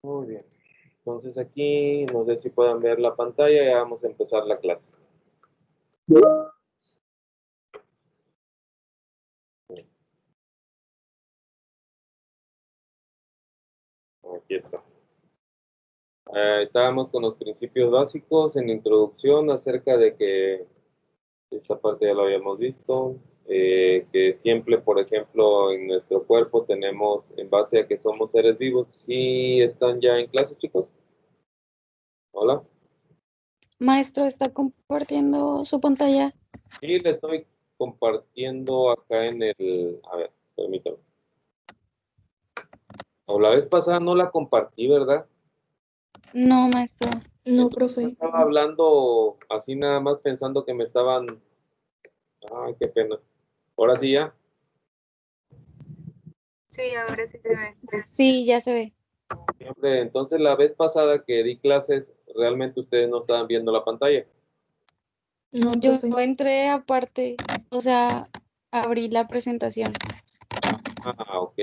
Muy bien. Entonces aquí, no sé si puedan ver la pantalla, ya vamos a empezar la clase. Aquí está. Estábamos con los principios básicos en introducción acerca de que esta parte ya lo habíamos visto, que siempre, por ejemplo, en nuestro cuerpo tenemos, en base a que somos seres vivos, ¿sí están ya en clase, chicos? Hola. Maestro, ¿está compartiendo su pantalla? Sí, le estoy compartiendo acá en el, a ver, permítame. O la vez pasada no la compartí, ¿verdad? No, maestro. No, Entonces, yo profe. estaba hablando así nada más pensando que me estaban, ay, qué pena. Ahora sí ya. Sí, ahora sí se ve. Sí, ya se ve. Siempre, entonces la vez pasada que di clases, realmente ustedes no estaban viendo la pantalla. No, Yo profe. entré aparte, o sea, abrí la presentación. Ah, ok,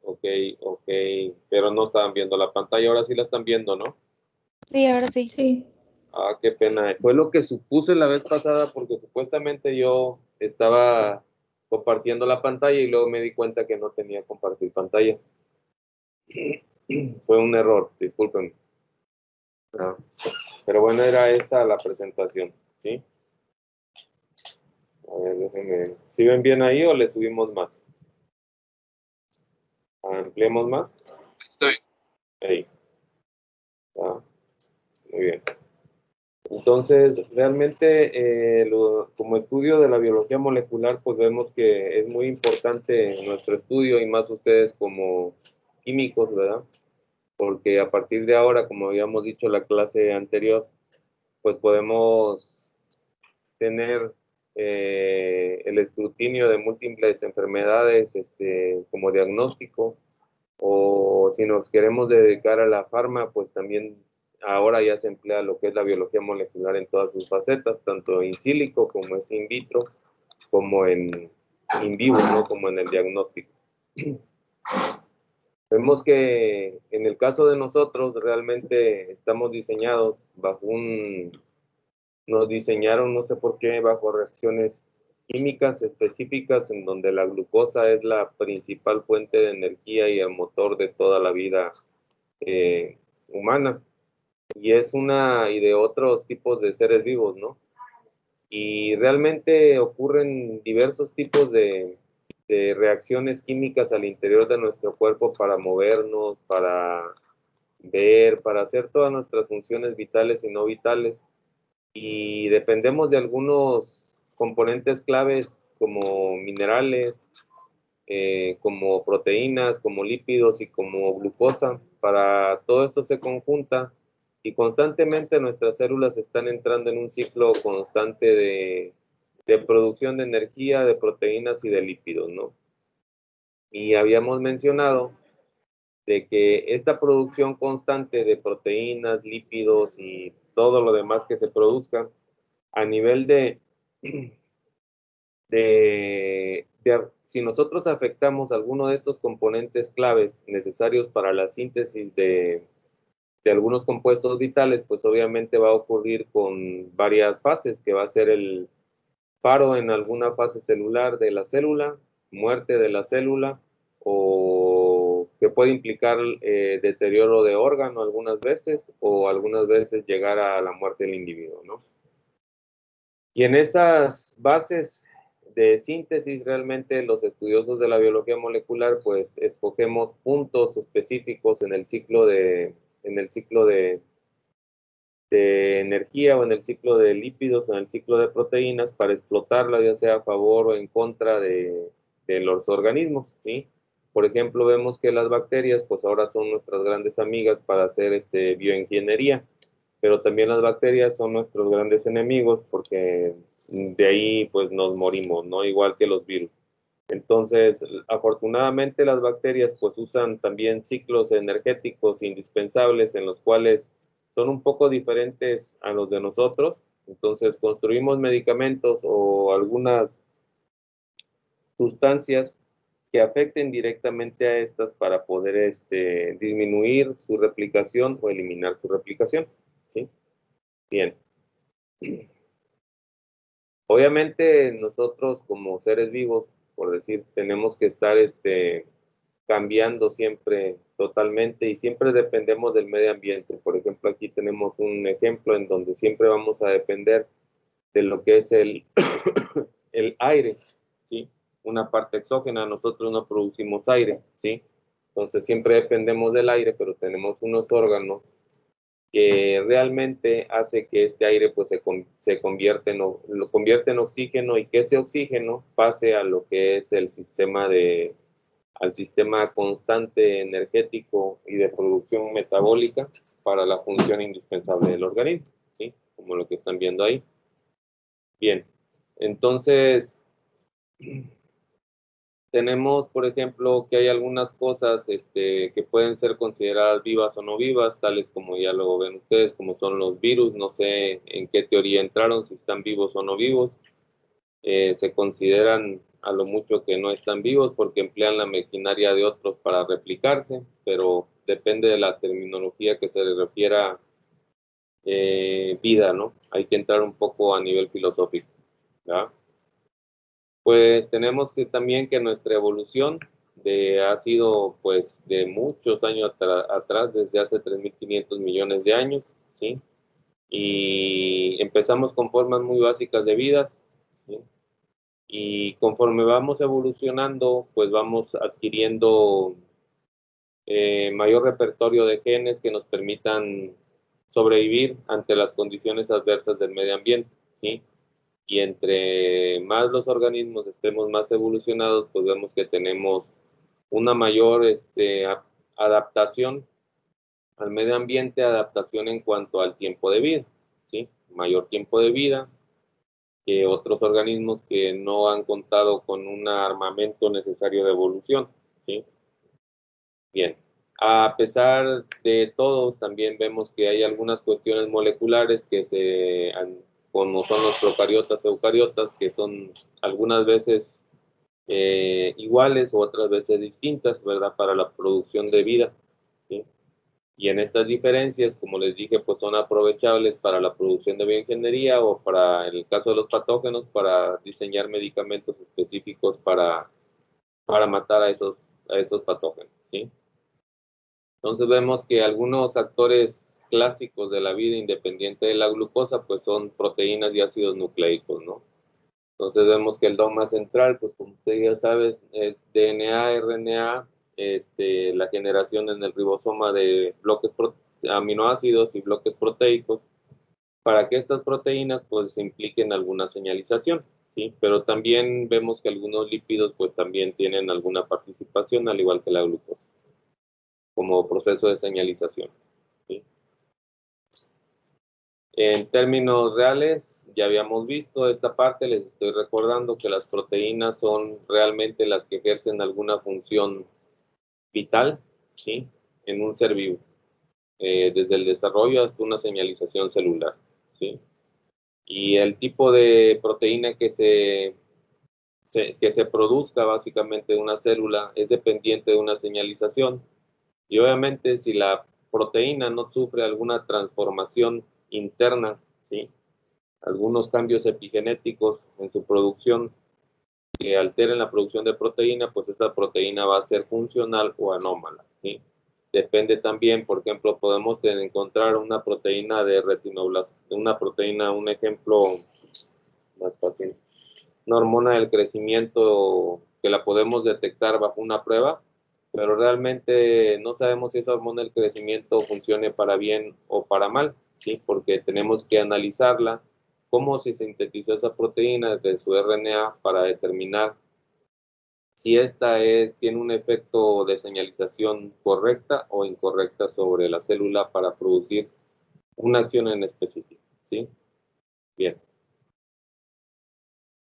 ok, pero no estaban viendo la pantalla, ahora sí la están viendo, ¿no? Sí, ahora sí. Sí. Ah, qué pena. Fue lo que supuse la vez pasada porque supuestamente yo estaba compartiendo la pantalla y luego me di cuenta que no tenía que compartir pantalla. Fue un error, disculpen. Ah, pero bueno, era esta la presentación, ¿sí? A ver, déjenme. ¿Sí ven bien ahí o le subimos más? ¿Ampliemos más? Estoy. Ahí. Ah, muy bien. Entonces, realmente, como estudio de la biología molecular, pues vemos que es muy importante nuestro estudio y más ustedes como químicos, ¿verdad? Porque a partir de ahora, como habíamos dicho en la clase anterior, pues podemos tener el escrutinio de múltiples enfermedades como diagnóstico, o si nos queremos dedicar a la farma, pues también ahora ya se emplea lo que es la biología molecular en todas sus facetas, tanto in silico como es in vitro, como en in vivo, ¿no? Como en el diagnóstico. Vemos que en el caso de nosotros realmente estamos diseñados bajo nos diseñaron, no sé por qué, bajo reacciones químicas específicas en donde la glucosa es la principal fuente de energía y el motor de toda la vida humana. Y es y de otros tipos de seres vivos, ¿no? Y realmente ocurren diversos tipos de reacciones químicas al interior de nuestro cuerpo para movernos, para ver, para hacer todas nuestras funciones vitales y no vitales. Y dependemos de algunos componentes claves como minerales, como proteínas, como lípidos y como glucosa. Para todo esto se conjunta y constantemente nuestras células están entrando en un ciclo constante de producción de energía, de proteínas y de lípidos, ¿no? Y habíamos mencionado de que esta producción constante de proteínas, lípidos y todo lo demás que se produzca a nivel si nosotros afectamos alguno de estos componentes claves necesarios para la síntesis de algunos compuestos vitales, pues obviamente va a ocurrir con varias fases, que va a ser el paro en alguna fase celular de la célula, muerte de la célula, o que puede implicar deterioro de órgano algunas veces, o algunas veces llegar a la muerte del individuo, ¿no? Y en esas bases de síntesis, realmente los estudiosos de la biología molecular, pues escogemos puntos específicos en el ciclo de de energía o en el ciclo de lípidos o en el ciclo de proteínas para explotarla, ya sea a favor o en contra de los organismos, ¿sí? Por ejemplo, vemos que las bacterias, pues ahora son nuestras grandes amigas para hacer bioingeniería, pero también las bacterias son nuestros grandes enemigos porque de ahí pues nos morimos, ¿no? Igual que los virus. Entonces, afortunadamente las bacterias pues usan también ciclos energéticos indispensables en los cuales son un poco diferentes a los de nosotros. Entonces, construimos medicamentos o algunas sustancias que afecten directamente a estas para poder disminuir su replicación o eliminar su replicación, ¿sí? Bien. Obviamente nosotros como seres vivos, por decir, tenemos que estar cambiando siempre totalmente y siempre dependemos del medio ambiente. Por ejemplo, aquí tenemos un ejemplo en donde siempre vamos a depender de lo que es el aire, ¿sí? Una parte exógena, nosotros no producimos aire, ¿sí? Entonces siempre dependemos del aire, pero tenemos unos órganos que realmente hace que este aire pues se convierte lo convierte en oxígeno y que ese oxígeno pase a lo que es al sistema constante energético y de producción metabólica para la función indispensable del organismo, ¿sí? Como lo que están viendo ahí. Bien, entonces tenemos, por ejemplo, que hay algunas cosas que pueden ser consideradas vivas o no vivas, tales como ya lo ven ustedes, como son los virus. No sé en qué teoría entraron, si están vivos o no vivos. Se consideran a lo mucho que no están vivos porque emplean la maquinaria de otros para replicarse, pero depende de la terminología que se le refiera vida, ¿no? Hay que entrar un poco a nivel filosófico, ¿verdad? Pues tenemos que también que nuestra evolución ha sido pues de muchos años atrás, desde hace 3.500 millones de años, ¿sí? Y empezamos con formas muy básicas de vidas, ¿sí? Y conforme vamos evolucionando, pues vamos adquiriendo mayor repertorio de genes que nos permitan sobrevivir ante las condiciones adversas del medio ambiente, ¿sí? Y entre más los organismos estemos más evolucionados, pues vemos que tenemos una mayor adaptación al medio ambiente, adaptación en cuanto al tiempo de vida, ¿sí? Mayor tiempo de vida que otros organismos que no han contado con un armamento necesario de evolución, ¿sí? Bien. A pesar de todo, también vemos que hay algunas cuestiones moleculares como son los procariotas, eucariotas, que son algunas veces iguales o otras veces distintas, ¿verdad? Para la producción de vida, ¿sí? Y en estas diferencias, como les dije, pues son aprovechables para la producción de bioingeniería o para, en el caso de los patógenos, para diseñar medicamentos específicos para matar a esos patógenos, ¿sí? Entonces vemos que algunos actores clásicos de la vida independiente de la glucosa, pues son proteínas y ácidos nucleicos, ¿no? Entonces vemos que el dogma central, pues como usted ya sabes, es DNA, RNA, la generación en el ribosoma de bloques aminoácidos y bloques proteicos, para que estas proteínas pues impliquen alguna señalización, ¿sí? Pero también vemos que algunos lípidos pues también tienen alguna participación, al igual que la glucosa, como proceso de señalización, ¿sí? En términos reales, ya habíamos visto esta parte, les estoy recordando que las proteínas son realmente las que ejercen alguna función vital, ¿sí? En un ser vivo, desde el desarrollo hasta una señalización celular, ¿sí? Y el tipo de proteína que se produzca básicamente en una célula es dependiente de una señalización. Y obviamente si la proteína no sufre alguna transformación interna, ¿sí? Algunos cambios epigenéticos en su producción que alteren la producción de proteína, pues esa proteína va a ser funcional o anómala, ¿sí? Depende también, por ejemplo, podemos encontrar una proteína de retinoblastoma, una proteína, un ejemplo, una hormona del crecimiento que la podemos detectar bajo una prueba, pero realmente no sabemos si esa hormona del crecimiento funcione para bien o para mal, ¿sí? Porque tenemos que analizarla, cómo se sintetizó esa proteína de su RNA para determinar si esta tiene un efecto de señalización correcta o incorrecta sobre la célula para producir una acción en específico, ¿sí? Bien.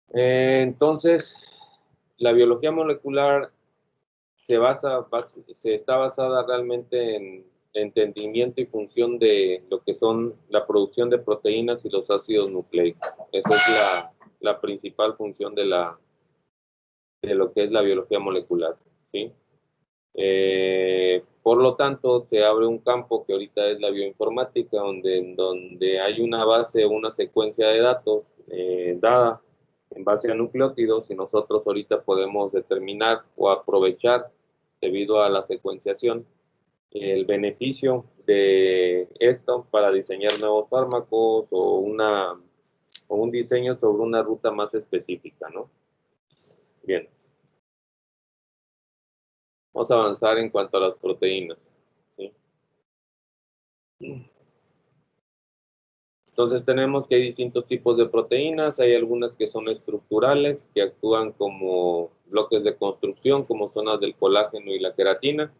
Entonces, la biología molecular se está basada realmente en entendimiento y función de lo que son la producción de proteínas y los ácidos nucleicos. Esa es la principal función de lo que es la biología molecular, ¿sí? Por lo tanto, se abre un campo que ahorita es la bioinformática, donde hay una base, una secuencia de datos dada en base a nucleótidos, y nosotros ahorita podemos determinar o aprovechar, debido a la secuenciación, el beneficio de esto para diseñar nuevos fármacos o un diseño sobre una ruta más específica, ¿no? Bien. Vamos a avanzar en cuanto a las proteínas, ¿sí? Entonces tenemos que hay distintos tipos de proteínas, hay algunas que son estructurales, que actúan como bloques de construcción, como son las del colágeno y la queratina,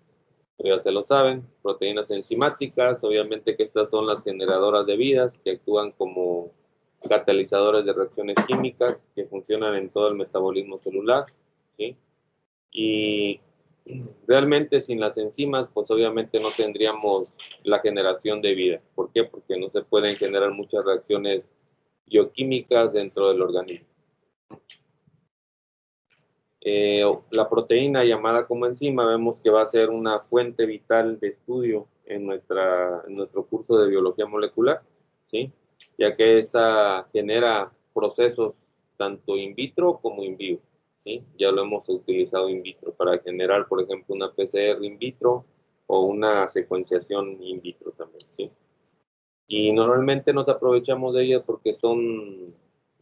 ya se lo saben. Proteínas enzimáticas, obviamente que estas son las generadoras de vidas, que actúan como catalizadores de reacciones químicas, que funcionan en todo el metabolismo celular, ¿sí? Y realmente sin las enzimas, pues obviamente no tendríamos la generación de vida. ¿Por qué? Porque no se pueden generar muchas reacciones bioquímicas dentro del organismo. La proteína llamada como enzima vemos que va a ser una fuente vital de estudio en nuestro curso de biología molecular, ¿sí? Ya que esta genera procesos tanto in vitro como in vivo, ¿sí? Ya lo hemos utilizado in vitro para generar, por ejemplo, una PCR in vitro o una secuenciación in vitro también, ¿sí? Y normalmente nos aprovechamos de ellas porque son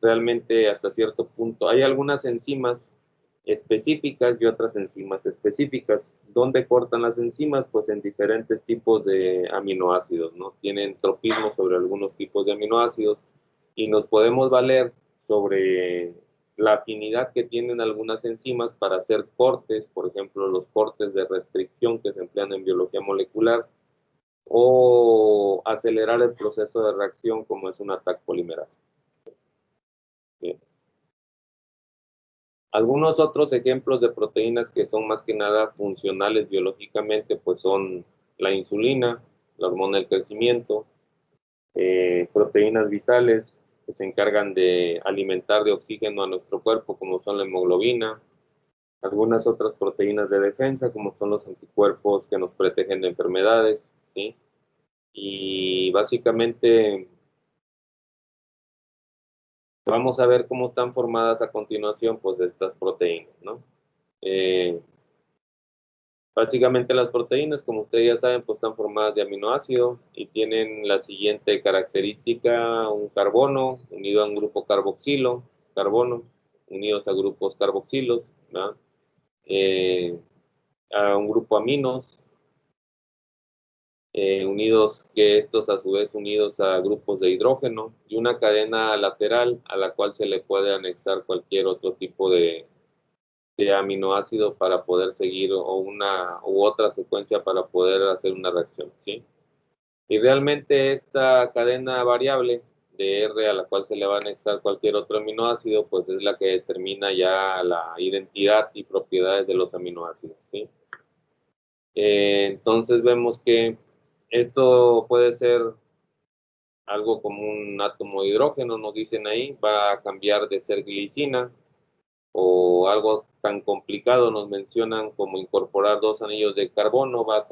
realmente hasta cierto punto. Hay algunas enzimas específicas y otras enzimas específicas. ¿Dónde cortan las enzimas? Pues en diferentes tipos de aminoácidos, ¿no? Tienen tropismo sobre algunos tipos de aminoácidos y nos podemos valer sobre la afinidad que tienen algunas enzimas para hacer cortes, por ejemplo, los cortes de restricción que se emplean en biología molecular, o acelerar el proceso de reacción como es una Taq polimerasa. Bien. Algunos otros ejemplos de proteínas que son más que nada funcionales biológicamente, pues son la insulina, la hormona del crecimiento, proteínas vitales que se encargan de alimentar de oxígeno a nuestro cuerpo, como son la hemoglobina, algunas otras proteínas de defensa, como son los anticuerpos que nos protegen de enfermedades, ¿sí? Y básicamente vamos a ver cómo están formadas a continuación, pues, estas proteínas, ¿no? Básicamente las proteínas, como ustedes ya saben, pues están formadas de aminoácido y tienen la siguiente característica: un carbono unido a un grupo carboxilo, carbono, unidos a grupos carboxilos, ¿verdad? A un grupo aminos, unidos, que estos a su vez unidos a grupos de hidrógeno, y una cadena lateral a la cual se le puede anexar cualquier otro tipo de aminoácido para poder seguir, o una u otra secuencia para poder hacer una reacción, ¿sí? Y realmente esta cadena variable de R a la cual se le va a anexar cualquier otro aminoácido, pues es la que determina ya la identidad y propiedades de los aminoácidos, ¿sí? Entonces vemos que esto puede ser algo como un átomo de hidrógeno, nos dicen ahí, va a cambiar de ser glicina, o algo tan complicado nos mencionan como incorporar dos anillos de carbono, va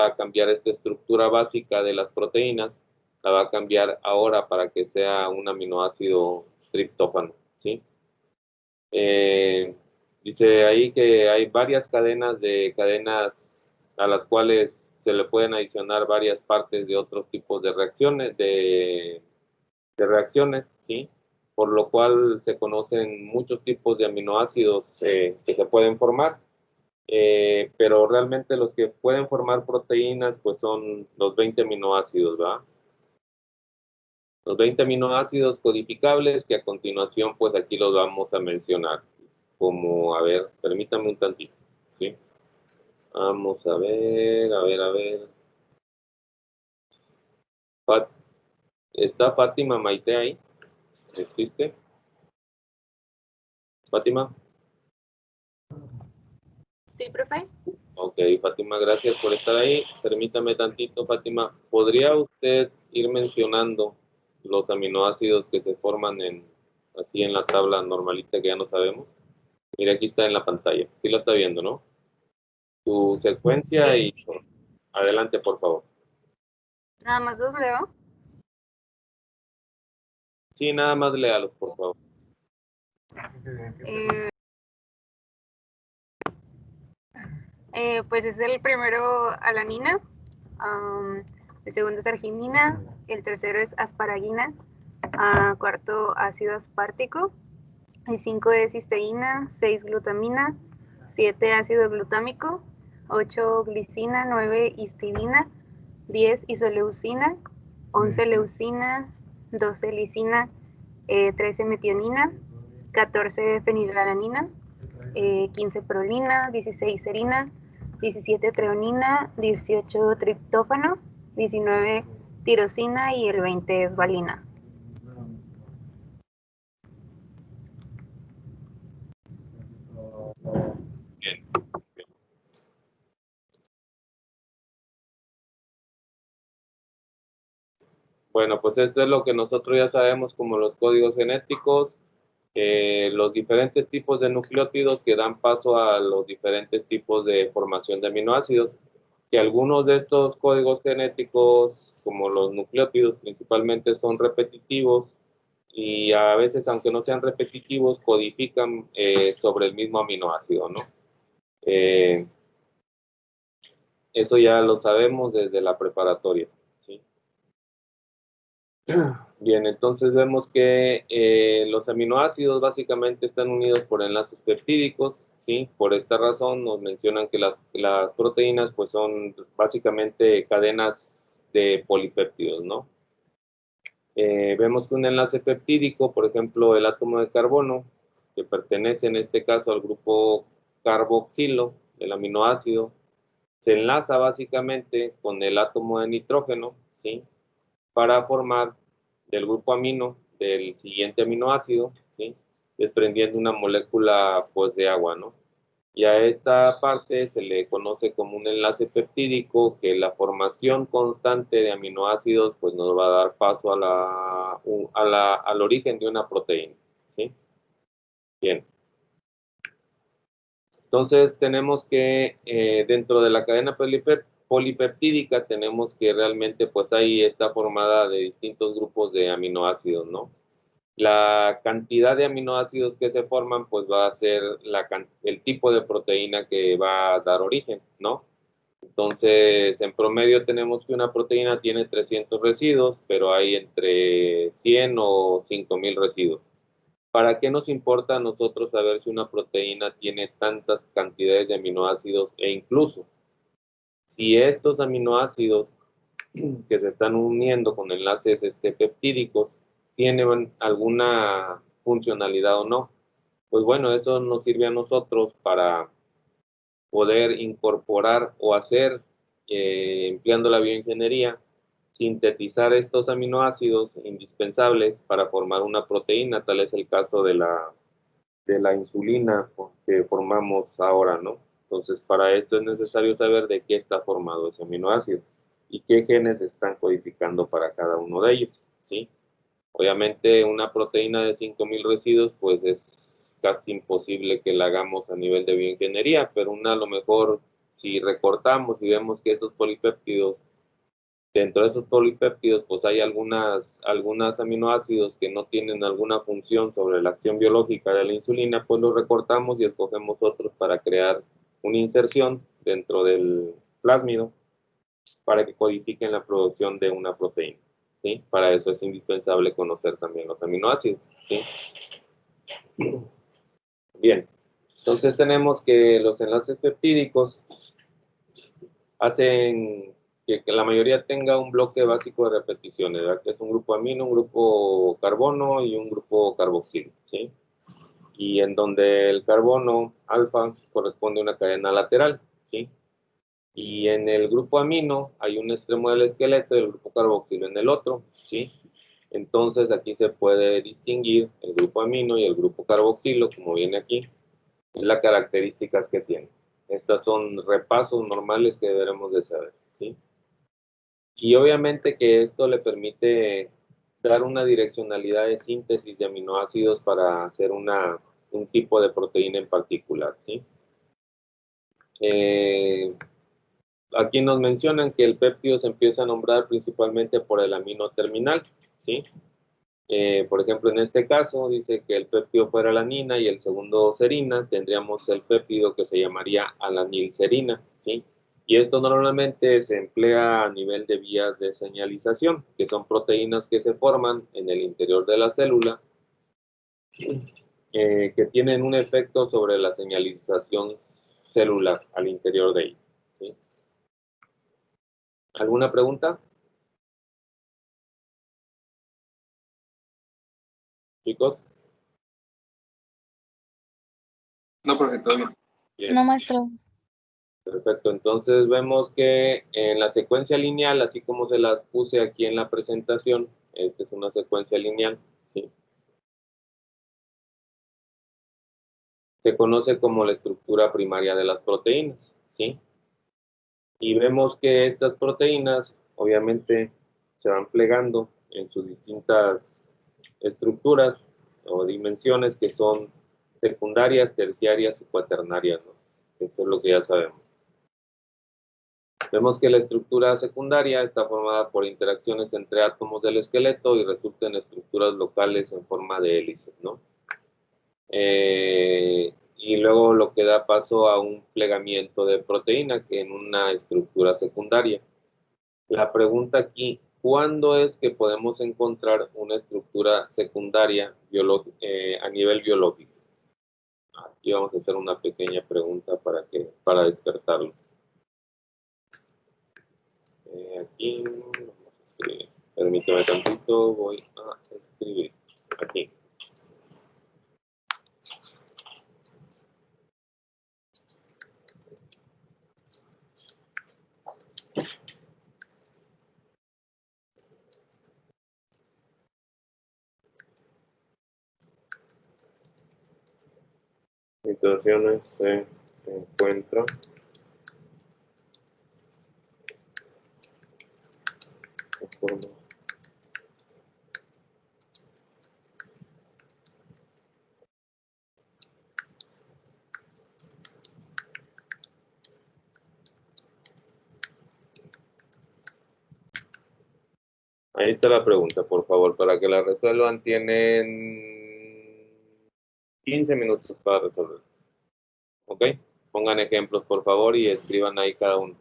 a cambiar esta estructura básica de las proteínas, la va a cambiar ahora para que sea un aminoácido triptófano, ¿sí? Dice ahí que hay varias cadenas a las cuales se le pueden adicionar varias partes de otros tipos de reacciones, ¿sí? Por lo cual se conocen muchos tipos de aminoácidos que se pueden formar, pero realmente los que pueden formar proteínas pues son los 20 aminoácidos, ¿verdad? Los 20 aminoácidos codificables que a continuación, pues aquí los vamos a mencionar. Como, a ver, permítame un tantito, ¿sí? Vamos a ver, a ver. ¿Está Fátima Maite ahí? ¿Existe? ¿Fátima? Sí, profe. Ok, Fátima, gracias por estar ahí. Permítame tantito, Fátima. ¿Podría usted ir mencionando los aminoácidos que se forman así en la tabla normalita que ya no sabemos? Mira, aquí está en la pantalla. Sí la está viendo, ¿no? Tu secuencia y Sí. adelante, por favor. Nada más los leo. Sí, nada más léalos, por favor. Eh, pues es el primero alanina, el segundo es arginina, el tercero es asparagina, cuarto ácido aspartico, el 5 es cisteína, 6 glutamina, 7 ácido glutámico, 8 glicina, 9 histidina, 10 isoleucina, 11 leucina, 12 lisina, 13 metionina, 14 fenilalanina, 15 prolina, 16 serina, 17 treonina, 18 triptófano, 19 tirosina y el 20 es valina. Bien, bien. Bueno, pues esto es lo que nosotros ya sabemos como los códigos genéticos, los diferentes tipos de nucleótidos que dan paso a los diferentes tipos de formación de aminoácidos, que algunos de estos códigos genéticos, como los nucleótidos principalmente, son repetitivos y a veces, aunque no sean repetitivos, codifican sobre el mismo aminoácido, ¿no? Eh, eso ya lo sabemos desde la preparatoria, ¿sí? Bien, entonces vemos que los aminoácidos básicamente están unidos por enlaces peptídicos, ¿sí? Por esta razón nos mencionan que las proteínas pues son básicamente cadenas de polipéptidos, ¿no? Vemos que un enlace peptídico, por ejemplo, el átomo de carbono, que pertenece en este caso al grupo carboxilo del aminoácido, se enlaza básicamente con el átomo de nitrógeno, ¿sí? Para formar del grupo amino del siguiente aminoácido, ¿sí? Desprendiendo una molécula pues de agua, ¿no? Y a esta parte se le conoce como un enlace peptídico, que la formación constante de aminoácidos pues nos va a dar paso al origen de una proteína, ¿sí? Bien. Entonces tenemos que dentro de la cadena polipeptídica tenemos que realmente pues ahí está formada de distintos grupos de aminoácidos, ¿no? La cantidad de aminoácidos que se forman pues va a ser el tipo de proteína que va a dar origen, ¿no? Entonces, en promedio tenemos que una proteína tiene 300 residuos, pero hay entre 100 o 5000 residuos. ¿Para qué nos importa a nosotros saber si una proteína tiene tantas cantidades de aminoácidos e incluso si estos aminoácidos que se están uniendo con enlaces peptídicos tienen alguna funcionalidad o no? Pues bueno, eso nos sirve a nosotros para poder incorporar o hacer, empleando la bioingeniería, sintetizar estos aminoácidos indispensables para formar una proteína. Tal es el caso de la insulina que formamos ahora, ¿no? Entonces, para esto es necesario saber de qué está formado ese aminoácido y qué genes están codificando para cada uno de ellos, ¿sí? Obviamente, una proteína de 5000 residuos, pues es casi imposible que la hagamos a nivel de bioingeniería, pero a lo mejor, si recortamos y vemos que esos polipéptidos, dentro de esos polipéptidos, pues hay algunos aminoácidos que no tienen alguna función sobre la acción biológica de la insulina, pues los recortamos y escogemos otros para crear una inserción dentro del plásmido para que codifiquen la producción de una proteína, ¿sí? Para eso es indispensable conocer también los aminoácidos, ¿sí? Bien, entonces tenemos que los enlaces peptídicos hacen que la mayoría tenga un bloque básico de repeticiones, ¿verdad? Que es un grupo amino, un grupo carbono y un grupo carboxilo, ¿sí? Y en donde el carbono alfa corresponde a una cadena lateral, ¿sí? Y en el grupo amino hay un extremo del esqueleto y el grupo carboxilo en el otro, ¿sí? Entonces aquí se puede distinguir el grupo amino y el grupo carboxilo, como viene aquí, es las características que tienen. Estas son repasos normales que deberemos de saber, ¿sí? Y obviamente que esto le permite dar una direccionalidad de síntesis de aminoácidos para hacer un tipo de proteína en particular, ¿sí? Aquí nos mencionan que el péptido se empieza a nombrar principalmente por el amino terminal, ¿sí? Por ejemplo, en este caso dice que el péptido fuera alanina y el segundo serina, tendríamos el péptido que se llamaría alanilserina, ¿sí? Y esto normalmente se emplea a nivel de vías de señalización, que son proteínas que se forman en el interior de la célula, que tienen un efecto sobre la señalización celular al interior de ella, ¿sí? ¿Alguna pregunta, chicos? No, profe, todo bien. Bien. No, maestro. Perfecto, entonces vemos que en la secuencia lineal, así como se las puse aquí en la presentación, esta es una secuencia lineal, ¿sí? Se conoce como la estructura primaria de las proteínas, ¿sí? Y vemos que estas proteínas, obviamente, se van plegando en sus distintas estructuras o dimensiones que son secundarias, terciarias y cuaternarias, ¿no? Eso es lo que ya sabemos. Vemos que la estructura secundaria está formada por interacciones entre átomos del esqueleto y resulta en estructuras locales en forma de hélices, ¿no? Y luego lo que da paso a un plegamiento de proteína que en una estructura secundaria. La pregunta aquí, ¿cuándo es que podemos encontrar una estructura secundaria a nivel biológico? Aquí vamos a hacer una pequeña pregunta para despertarlo. Aquí vamos a escribir. Permítame tantito, voy a escribir aquí. Situaciones se encuentra de forma Ahí está la pregunta, por favor, para que la resuelvan. Tienen 15 minutos para resolver. ¿Ok? Pongan ejemplos, por favor, y escriban ahí cada uno.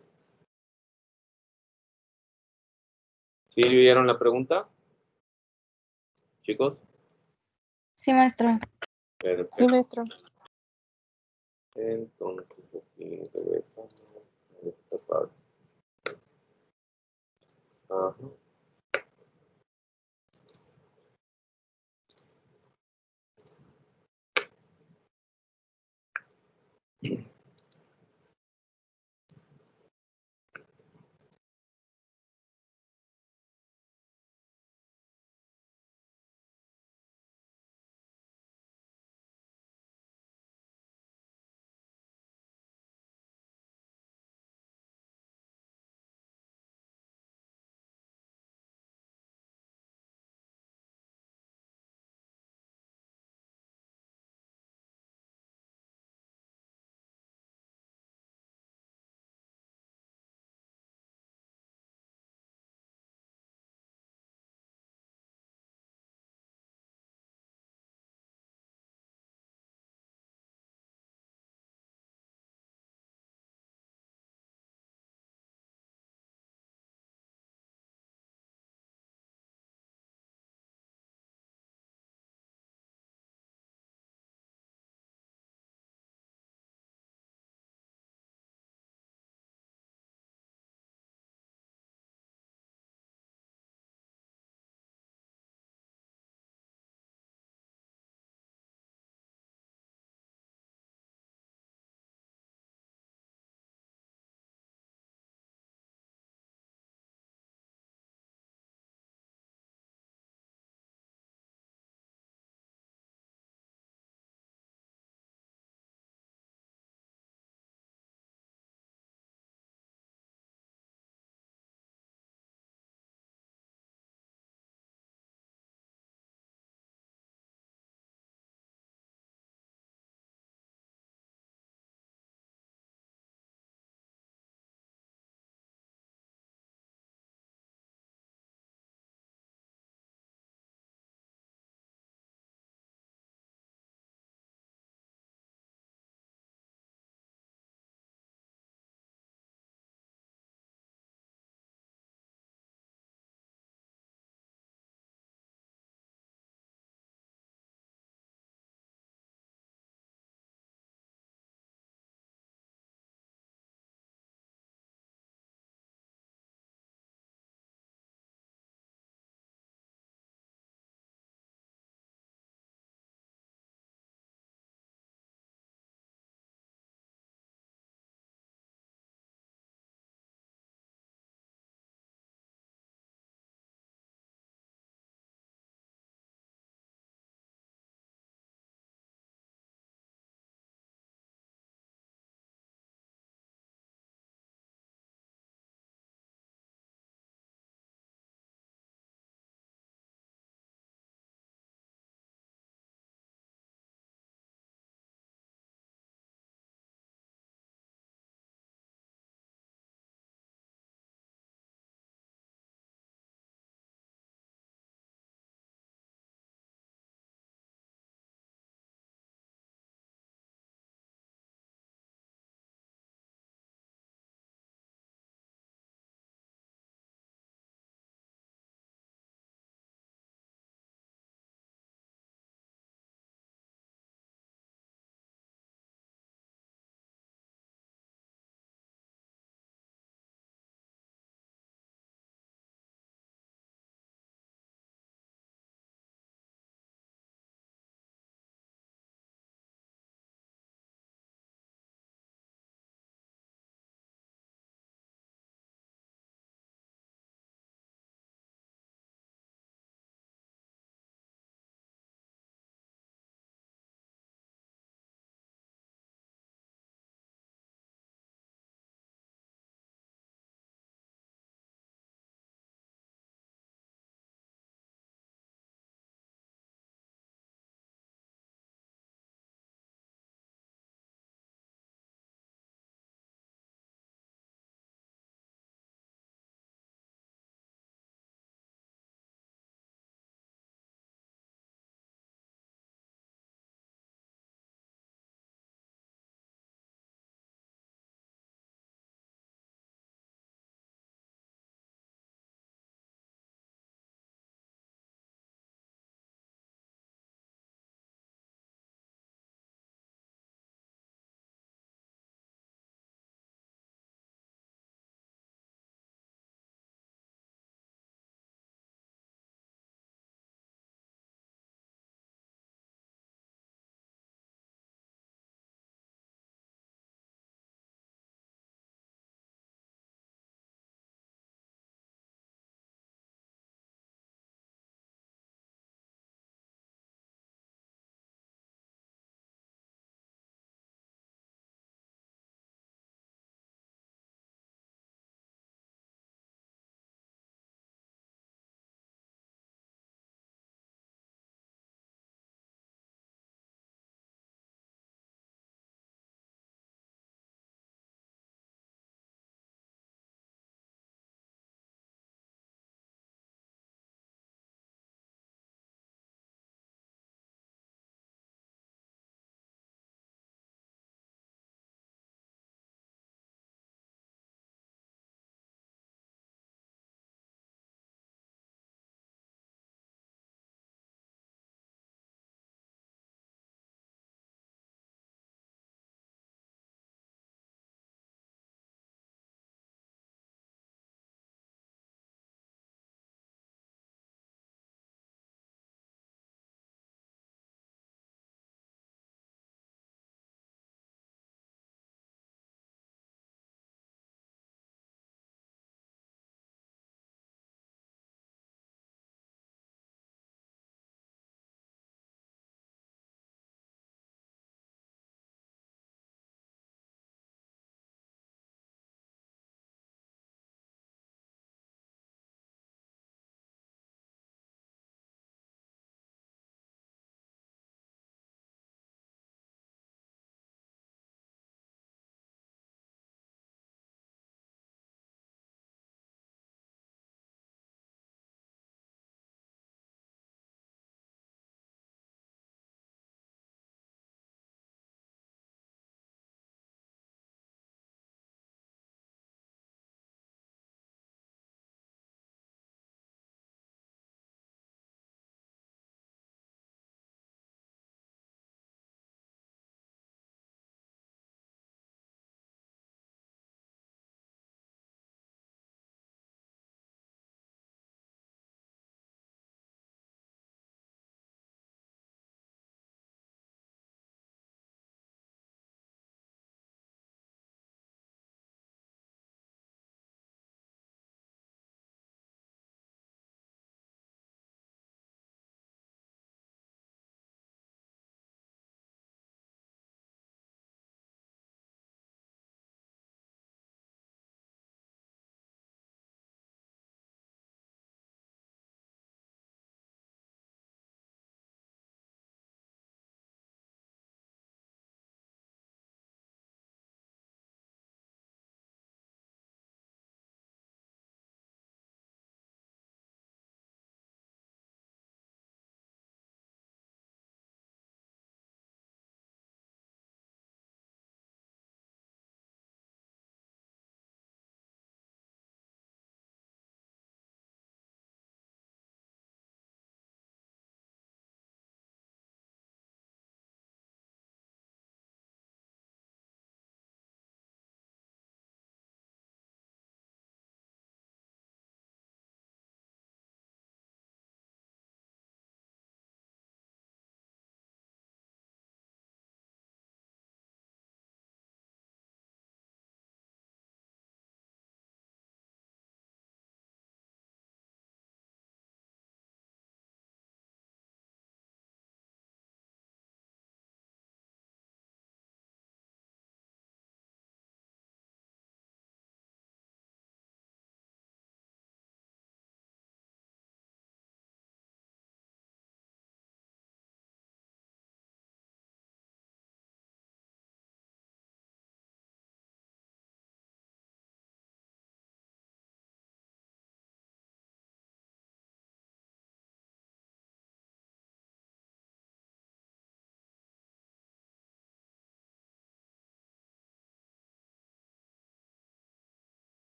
¿Sí vieron la pregunta, chicos? Sí, maestro. Perfecto. Sí, maestro. Entonces, aquí regresamos a esta parte. Ajá.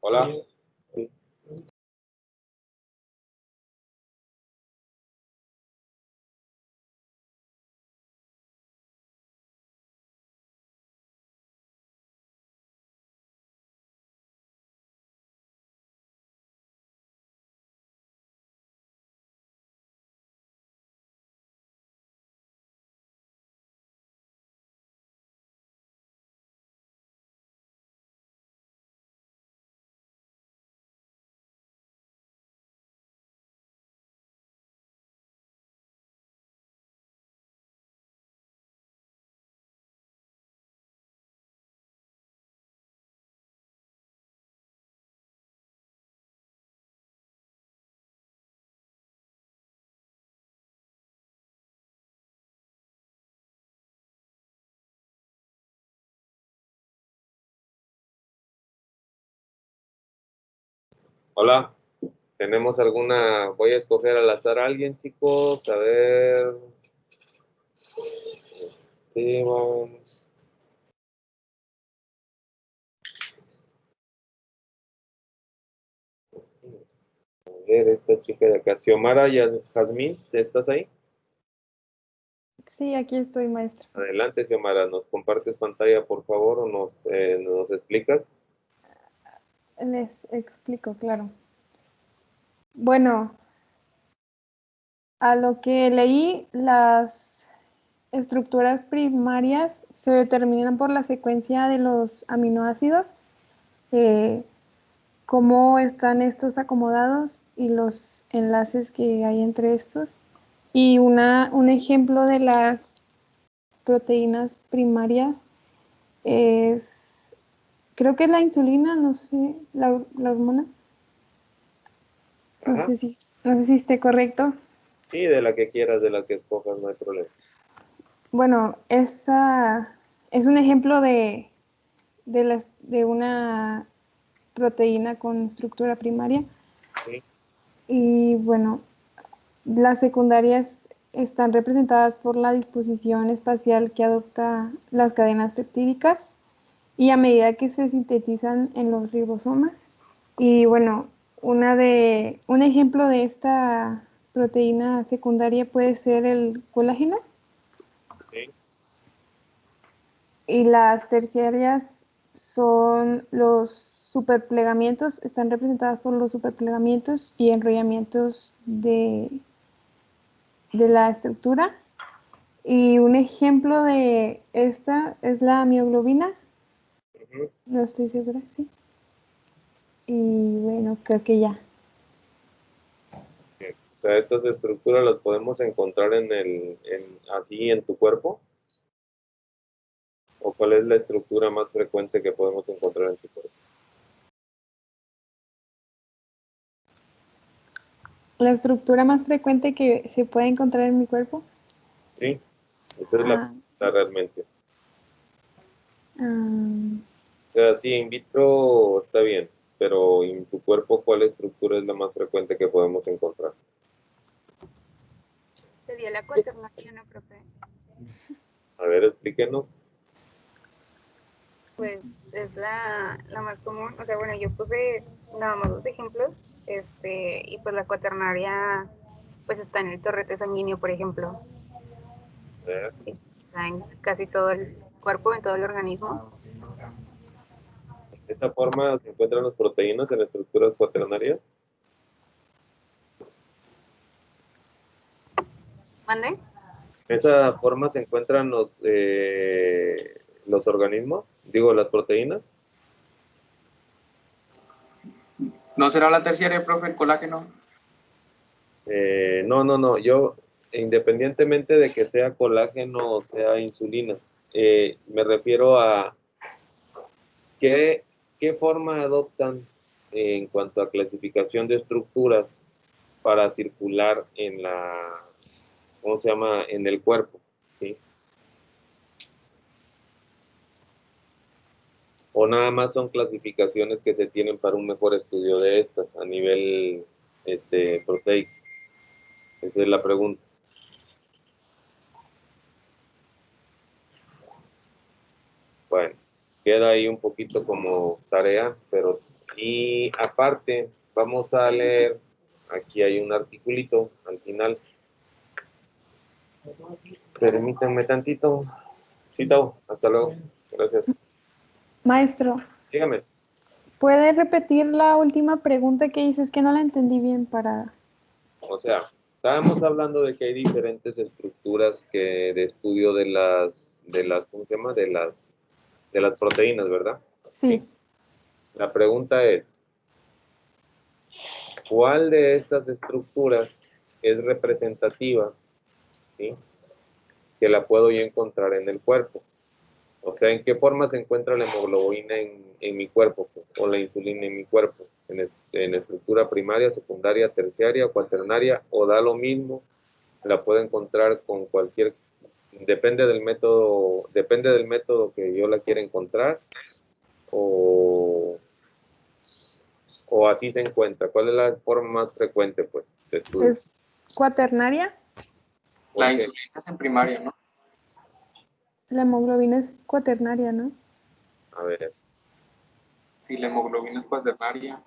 Hola. Sí. Hola. ¿Tenemos alguna? Voy a escoger al azar a alguien, chicos. A ver. Esteban. A ver, esta chica de acá. Xiomara y Jazmín, ¿estás ahí? Sí, aquí estoy, maestro. Adelante, Xiomara. ¿Nos compartes pantalla, por favor, o nos explicas? Les explico, claro. Bueno, a lo que leí, las estructuras primarias se determinan por la secuencia de los aminoácidos, cómo están estos acomodados y los enlaces que hay entre estos. Y un ejemplo de las proteínas primarias es, creo que es la insulina, no sé, la hormona. No Ajá. no sé si esté correcto. Sí, de la que quieras, de la que escojas, no hay problema. Bueno, esa es un ejemplo de una proteína con estructura primaria. Sí. Y bueno, las secundarias están representadas por la disposición espacial que adopta las cadenas peptídicas y a medida que se sintetizan en los ribosomas. Y bueno, un ejemplo de esta proteína secundaria puede ser el colágeno. Sí. Y las terciarias son los superplegamientos, están representadas por los superplegamientos y enrollamientos de la estructura. Y un ejemplo de esta es la mioglobina, Ujú. no estoy segura, sí. Y bueno, creo que ya. Bien. O sea, estas estructuras las podemos encontrar así en tu cuerpo. ¿O cuál es la estructura más frecuente que podemos encontrar en tu cuerpo? La estructura más frecuente que se puede encontrar en mi cuerpo. Sí, esa es la Ah, pregunta realmente. ah, O sea, sí, in vitro está bien, pero en tu cuerpo, ¿cuál estructura es la más frecuente que podemos encontrar? Sería la cuaternaria, ¿no, profe? A ver, explíquenos. Pues es la más común. O sea, bueno, yo puse nada más dos ejemplos. Y pues la cuaternaria, pues está en el torrente sanguíneo, por ejemplo. A ver, Está en casi todo el cuerpo, en todo el organismo. ¿de esa forma se encuentran las proteínas en estructuras cuaternarias? ¿Mande? ¿De esa forma se encuentran los organismos? Digo, las proteínas. ¿No será la terciaria, profe, el colágeno? No, no, no. Yo, independientemente de que sea colágeno o sea insulina, me refiero a qué forma adoptan en cuanto a clasificación de estructuras para circular ¿cómo se llama? En el cuerpo, ¿sí? O nada más son clasificaciones que se tienen para un mejor estudio de estas a nivel proteico. Esa es la pregunta. Bueno, queda ahí un poquito como tarea, pero Y aparte, vamos a leer, aquí hay un articulito al final. Permítanme tantito. Sí, Tao, hasta luego. Gracias. Maestro, Dígame. ¿puede repetir la última pregunta que hice? Es que no la entendí bien para... O sea, estábamos hablando de que hay diferentes estructuras de estudio ¿cómo se llama? De las proteínas, ¿verdad? Sí. La pregunta es, ¿cuál de estas estructuras es representativa, ¿sí? Que la puedo yo encontrar en el cuerpo? O sea, ¿en qué forma se encuentra la hemoglobina en mi cuerpo o la insulina en mi cuerpo? En estructura primaria, secundaria, terciaria, cuaternaria, o da lo mismo, la puedo encontrar con cualquier, depende del método que yo la quiera encontrar, o así se encuentra. ¿Cuál es la forma más frecuente, pues, de estudio? ¿Es cuaternaria? ¿Por La qué? insulina es en primaria, ¿no? La hemoglobina es cuaternaria, ¿no? A ver, Sí, la hemoglobina es cuaternaria.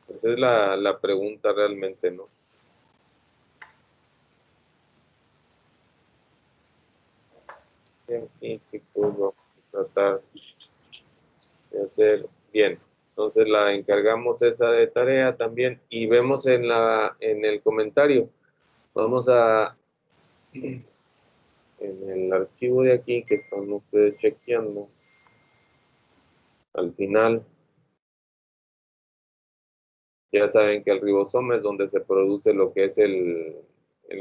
esa es la pregunta realmente, ¿no? Bien, y chicos, vamos a tratar de hacer bien. Entonces la encargamos esa de tarea también y vemos en el comentario. Vamos a en el archivo de aquí que están ustedes chequeando. Al final, ya saben que el ribosoma es donde se produce lo que es en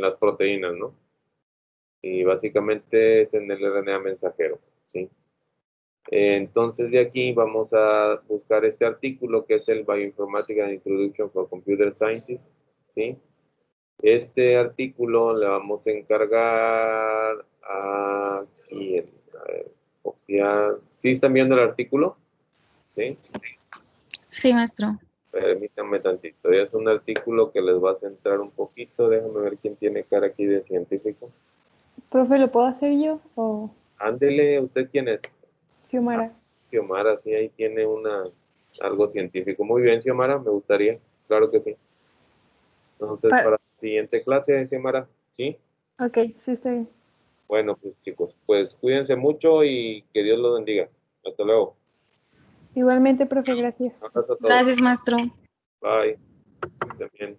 las proteínas, ¿no? Y básicamente es en el RNA mensajero, ¿sí? Entonces de aquí vamos a buscar este artículo que es el Bioinformatics and Introduction for Computer Scientists, ¿sí? Este artículo le vamos a encargar aquí, a ver, copiar. ¿Sí están viendo el artículo? ¿Sí? Sí, maestro. Permítanme tantito. Es un artículo que les va a centrar un poquito. Déjame ver quién tiene cara aquí de científico. Profe, ¿lo puedo hacer yo o Ándele, ¿usted quién es? Xiomara? Xiomara, sí, ahí tiene algo científico. Muy bien, Xiomara, me gustaría. Claro que sí. Entonces, Pa- para la siguiente clase, Xiomara, ¿sí? ok, sí, está bien. Bueno, pues chicos, pues cuídense mucho y que Dios los bendiga. Hasta luego. Igualmente, profe, gracias. Un abrazo a todos. Gracias, maestro. Bye. Que estén bien.